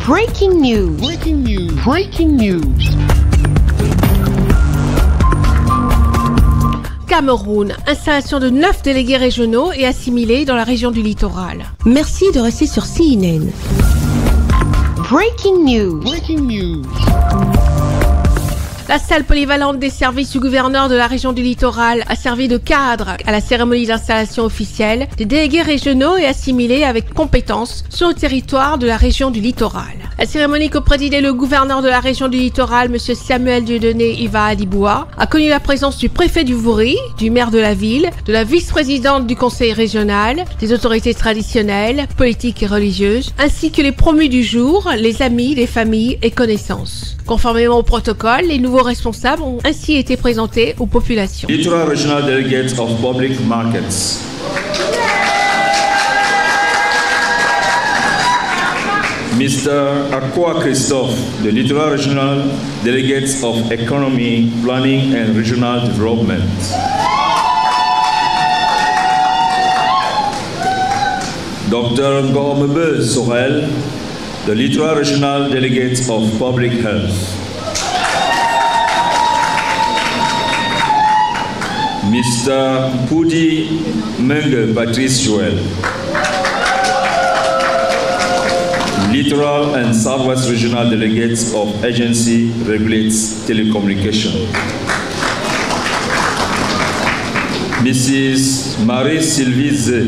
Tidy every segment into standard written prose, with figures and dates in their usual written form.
Breaking news. Breaking news. Breaking news. Cameroun, installation de 9 délégués régionaux et assimilés dans la région du littoral. Merci de rester sur CNN. Breaking news. Breaking news. La salle polyvalente des services du gouverneur de la région du littoral a servi de cadre à la cérémonie d'installation officielle des délégués régionaux et assimilés avec compétences sur le territoire de la région du littoral. La cérémonie que présidait le gouverneur de la région du littoral, M. Samuel Dieudonné Iva Adiboua, a connu la présence du préfet du Vouri, du maire de la ville, de la vice-présidente du conseil régional, des autorités traditionnelles, politiques et religieuses, ainsi que les promus du jour, les amis, les familles et connaissances. Conformément au protocole, les nouveaux responsables ont ainsi été présentés aux populations. Littoral Regional Delegates of Public Markets. Mr. Akwa Christophe, the Littoral Regional Delegates of Economy, Planning and Regional Development. Dr. Ngomebe Sorel, the Littoral Regional Delegates of Public Health. Mr. Pudi Menge Patrice Joel, Littoral and Southwest Regional Delegates of Agency Regulates Telecommunication. Mrs. Marie-Sylvie Zé,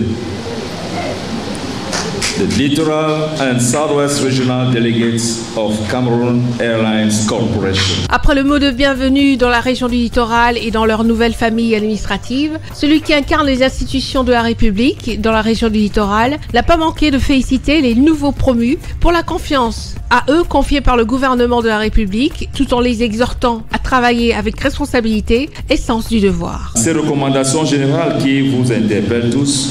the Littoral and Southwest Regional Delegates of Cameroon Airlines Corporation. Après le mot de bienvenue dans la région du littoral et dans leur nouvelle famille administrative, celui qui incarne les institutions de la République dans la région du littoral n'a pas manqué de féliciter les nouveaux promus pour la confiance à eux confiée par le gouvernement de la République, tout en les exhortant à travailler avec responsabilité et sens du devoir. Ces recommandations générales qui vous interpellent tous,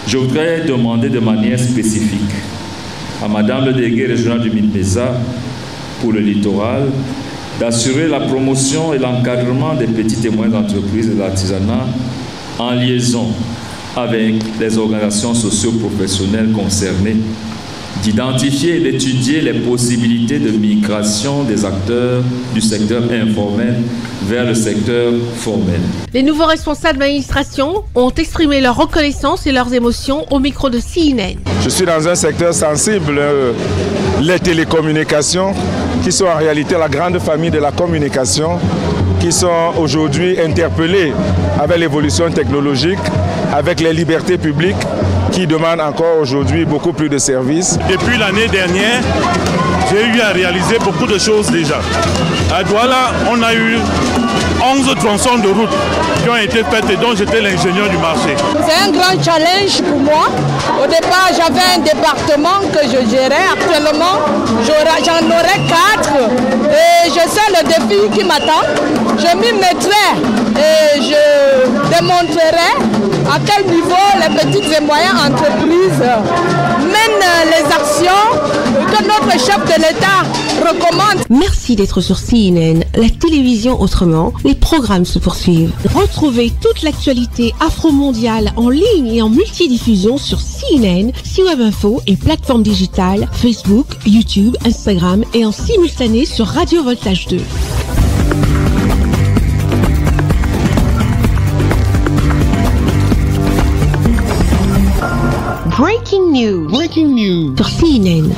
je voudrais demander de manière spécifique à Madame le délégué régional du MINPESA pour le littoral d'assurer la promotion et l'encadrement des petites et moyennes entreprises et de l'artisanat en liaison avec les organisations socio-professionnelles concernées, d'identifier et d'étudier les possibilités de migration des acteurs du secteur informel vers le secteur formel. Les nouveaux responsables d'administration ont exprimé leur reconnaissance et leurs émotions au micro de CNN. Je suis dans un secteur sensible, les télécommunications, qui sont en réalité la grande famille de la communication, qui sont aujourd'hui interpellés avec l'évolution technologique, avec les libertés publiques, qui demandent encore aujourd'hui beaucoup plus de services. Depuis l'année dernière, j'ai eu à réaliser beaucoup de choses déjà. À Douala, on a eu 11 tronçons de route qui ont été faites et dont j'étais l'ingénieur du marché. C'est un grand challenge pour moi. Au départ, j'avais un département que je gérais. Actuellement, j'en aurai 4. Et je sais le défi qui m'attend. Je m'y mettrai et je démontrerai à quel niveau les petites et moyennes entreprises mènent les actions que notre chef de l'État recommande. Merci d'être sur CNN, la télévision autrement. Les programmes se poursuivent. Retrouvez toute l'actualité afro-mondiale en ligne et en multidiffusion sur CNN, C-Web Info et plateformes digitales, Facebook, YouTube, Instagram et en simultané sur Radio Voltage 2. Breaking news. Breaking news. Sur CNN.